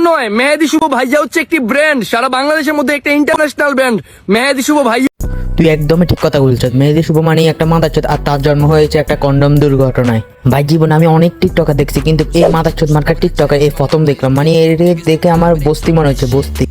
নয়, মেহেদী শুভ ভাইয়া হচ্ছে একটি ব্র্যান্ড, সারা বাংলাদেশের মধ্যে একটা ইন্টারন্যাশনাল ব্র্যান্ড মেহেদী শুভ ভাইয়া। তুই একদমই ঠিক কথা বলছিস। মেহেদী শুভ মানেই একটা মাদারচোদ, আর তার জন্ম হয়েছে একটা কন্ডম দুর্ঘটনায়। ভাই জীবনে আমি অনেক টিকটকার দেখছি, কিন্তু এই মাদারচোদ মার্কার টিকটকার এই প্রথম দেখলাম। মানে এর দেখে আমার বস্তি মনে হচ্ছে, বস্তি।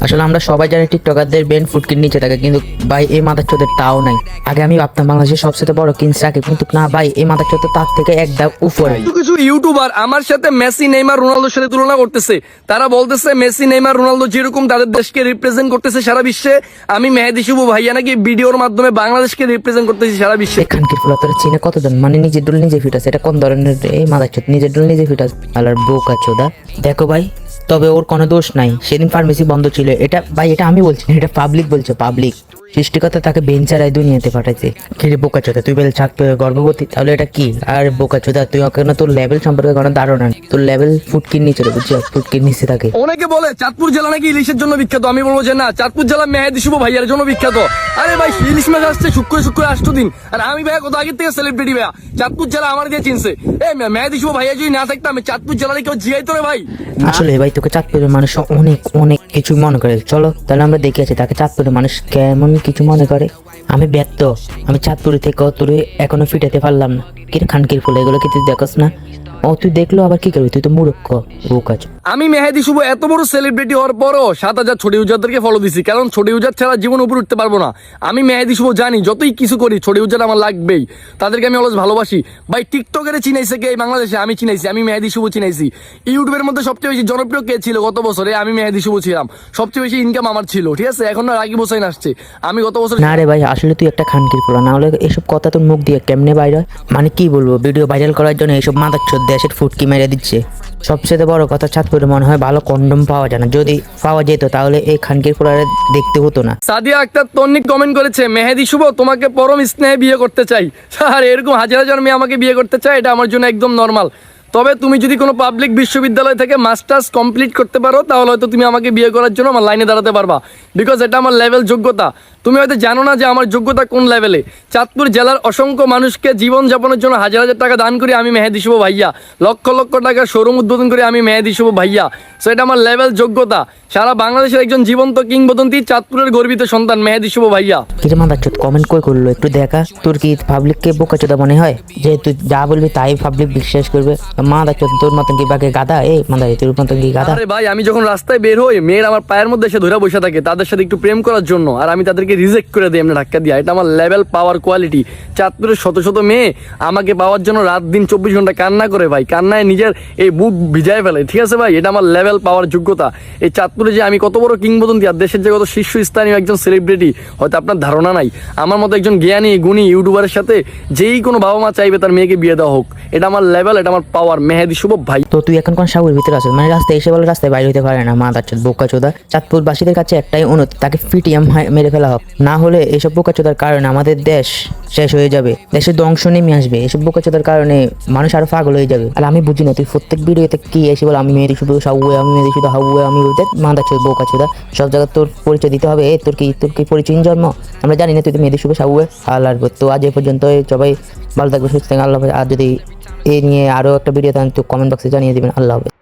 আসলে আমরা সবাই জানি টিকটকারদের বেন ফুটকির নিচে থাকে, কিন্তু ভাই এই মাদারচোদের তাও নাই। আগে আমি ভাবতাম বাংলাদেশের সবচেয়ে বড় কিংস রাখে, কিন্তু না ভাই, এই মাদারচোদ তার থেকে এক ধাপ উপরে। কিছু ইউটিউবার আমার সাথে মেসি, নেইমার, রোনালদোর সাথে তুলনা করতেছে। তারা বলতেছে মেসি, নেইমার, রোনালদো যেরকম তাদের দেশকে রিপ্রেজেন্ট করতেছে সারা বিশ্বে, আমি মেহেদী শুভ ভাইয়া নাকি ভিডিওর মাধ্যমে বাংলাদেশকে রিপ্রেজেন্ট করতেছি সারা বিশ্বে। খানকির ফুলা তোরা চিনে কতজন? মানে নিজের ডুল নিজে ফিটাস, এটা কোন ধরনের এই মাদারচোদ? নিজের ডুল নিজে ফিটাস আলার বোকা চোদা। দেখো ভাই, তবে ওর কোনো দোষ নাই, সেদিন ফার্মেসি বন্ধ ছিল। এটা ভাই, এটা আমি বলছি না, এটা পাবলিক বলছে, পাবলিক। সৃষ্টিকর্তা তাকে বেঞ্চারায় দুনিয়াতে পাঠাইছে। খেলে বোকা চোদা, তুই বলে ছাড়তে গর্ভবতী, তাহলে এটা কি? আর বোকা চোদা, তুই ওখানে তোর লেভেল সম্পর্কে কোনো ধারণা নেই। তোর লেভেল ফুটকির নিচে, বুঝছিস? ফুটকির নিচে থাকে। অনেকে বলে চাঁদপুর জেলা নাকি ইলিশের জন্য বিখ্যাত। আমি বলবো যে না, চাঁদপুর জেলা মেহেদী শুভ ভাইয়ার জন্য বিখ্যাত। আরে ভাই, ইলিশ মাছ আসছে শুক্র 8 দিন, আর আমি ভাইয়া কত আগের থেকে সেলিব্রিটি ভাইয়া। চাঁদপুর জেলা আমার দিয়ে চিনছে। এই মেহেদী শুভ ভাইয়া যদি না থাকতাম, আমি চাঁদপুর জেলার কেউ জিয়াইতো রে ভাই। আসলে ভাই, তোকে চাঁদপুরের মানুষ অনেক অনেক কিছু মনে করে। চলো তাহলে আমরা দেখে আছি তাকে চাঁদপুরের মানুষ কেমন কিছু মনে করে। আমি ব্যর্থ, আমি চাঁদপুরি থেকে তোর এখনো ফিটাতে পারলাম না। কি খানকির ফুল, এগুলো কি তুই দেখোস না? ও তুই দেখলো আবার কি করবি? তুই তো মূর্খ বোকাচ। আমি মেহেদী শুভ এত বড় সেলিব্রিটি হওয়ার পরও 7,000 ছোট ইউজারদেরকে ফলো দিছি, কারণ ছোট ইউজার ছাড়া জীবন উপরে উঠতে পারবো না। আমি মেহেদী শুভ জানি, যতই কিছু করি ছোট ইউজার আমার লাগবেই, তাদেরকে আমি অলওয়েজ ভালোবাসি। ভাই টিকটকের চিনাইছে কে এই বাংলাদেশে? আমি চিনাইছি, আমি মেহেদী শুভ চিনাইছি। ইউটিউবের মধ্যে সবচেয়ে বেশি জনপ্রিয় কে ছিল গত বছরে? আমি মেহেদী শুভ ছিলাম। সবচেয়ে বেশি ইনকাম আমার ছিল, ঠিক আছে? এখন রাকিব হোসেন আসছে, আমি গত বছর। না রে ভাই, আসলে তুই একটা খানকির ফুলা, না হলে এসব কথা তোর মুখ দিয়ে কেমনে বাইরে? মানে কি বলবো, ভিডিও ভাইরাল করার জন্য এইসব মাদারচোদ দেশের ফুটকি মেরে দিচ্ছে। সবচেয়ে বড় কথা, চাঁদপুরে মনে হয় ভালো কন্ডম পাওয়া যায় না। যদি পাওয়া যেত তাহলে এই খানকির ফুলারে দেখতে হতো না। সাদিয়া আক্তার তন্নিক কমেন্ট করেছে, মেহেদী শুভ তোমাকে পরম স্নেহে বিয়ে করতে চাই। আর এরকম হাজার হাজার মেয়ে আমাকে বিয়ে করতে চায়, এটা আমার জন্য একদম নর্মাল। তবে তুমি যদি কোনো পাবলিক বিশ্ববিদ্যালয় থেকে মাস্টার্স কমপ্লিট করতে পারো, তাহলে হয়তো তুমি আমাকে বিয়ে করার জন্য আমার লাইনে দাঁড়াতে পারবা, বিকজ এটা আমার লেভেল যোগ্যতা। তুমি হয়তো জানো না যে আমার যোগ্যতা কোন লেভেলে। চাঁদপুর জেলার অসংখ্য মানুষকে জীবনযাপনের জন্য হাজার হাজার টাকা দান করি আমি মেহেদী শুভ ভাইয়া। লক্ষ লক্ষ টাকার শোরুম উদ্বোধন করি আমি মেহেদী শুভ ভাইয়া। সো এটা আমার লেভেল যোগ্যতা। সারা বাংলাদেশের একজন জীবন্ত কিংবদন্তি, চাঁদপুরের গর্বিত সন্তান মেহেদী শুভ ভাইয়া। কি রে মাদারচোদ, কমেন্ট কই করলো একটু দেখা। তোর কি পাবলিককে বোকাচোদা মনে হয় যে তুই যা বলবি তাই পাবলিক বিশ্বাস করবে? মাদারচোদ, তোর মতন কি বাকি গাদা? এই মাদারি, তোর মতন কি গাদা? আরে ভাই, আমি যখন রাস্তায় বের হই, মেয়ের আমার পায়ের মধ্যে এসে ধরে বসে থাকে তাদের সাথে একটু প্রেম করার জন্য, আর আমি তাদেরকে রিজেক্ট করে দিই এমনি ধাক্কা দিয়া। এটা আমার লেভেল, পাওয়ার, কোয়ালিটি। চাঁদপুরের শত শত মেয়ে আমাকে পাওয়ার জন্য রাত দিন 24 ঘন্টা কান্না করে ভাই, কান্নায় নিজের এই বুক ভিজায় ফেলে, ঠিক আছে ভাই? এটা আমার লেভেল, পাওয়ার, যোগ্যতা। এই চাঁদপুরে যে আমি কত বড় কিংবদন্তি, আর দেশের যে কত শীর্ষস্থানীয় একজন সেলিব্রিটি, হয়তো আপনার ধারণা নাই। আমার মতো একজন জ্ঞানী গুণী ইউটিউবারের সাথে যেই কোনো বাবা মা চাইবে তার মেয়েকে বিয়ে দেওয়া হোক। এটা আমার লেভেল, এটা আমার পাওয়ার, মেহেদী শুভ ভাই। তো তুই এখন কোন সাগরের ভিতরে আছিস? মানে রাস্তায় এসে বলে রাস্তায় বাইরে হতে পারে না মাদারচোদ বোকাচোদা। চাঁদপুরবাসীদের কাছে একটাই অনুরোধ, তাকে পিটিএম মেরে ফেলা হোক, না হলে এইসব বোকাচোদার কারণে আমাদের দেশ শেষ হয়ে যাবে, দেশের ধ্বংস নেমে আসবে। এসব বোকাচোদার কারণে মানুষ আরো পাগল হয়ে যাবে। আর আমি বুঝি না, তুই প্রত্যেক ভিডিওতে কি এসে বল আমি মেহেদী শুধু সাউয়ে, আমি মেহেদী শুধু হাউয়ে, আমি মাদারচোদ বোকাচোদা। সব জায়গায় তোর পরিচয় দিতে হবে। তোর কি পরিচয় জন্ম? আমরা জানি না তুই তো মেহেদী শুধু সাউয়ে আল্লাহ। তো আজ এ পর্যন্ত, সবাই ভালো থাকবে, সুস্থ থাকবে, আল্লাহ হাফেজ। আর যদি এ নিয়ে আরো একটা ভিডিও থাকেন তো কমেন্ট বক্সে জানিয়ে দিবেন। আল্লাহ হাফেজ।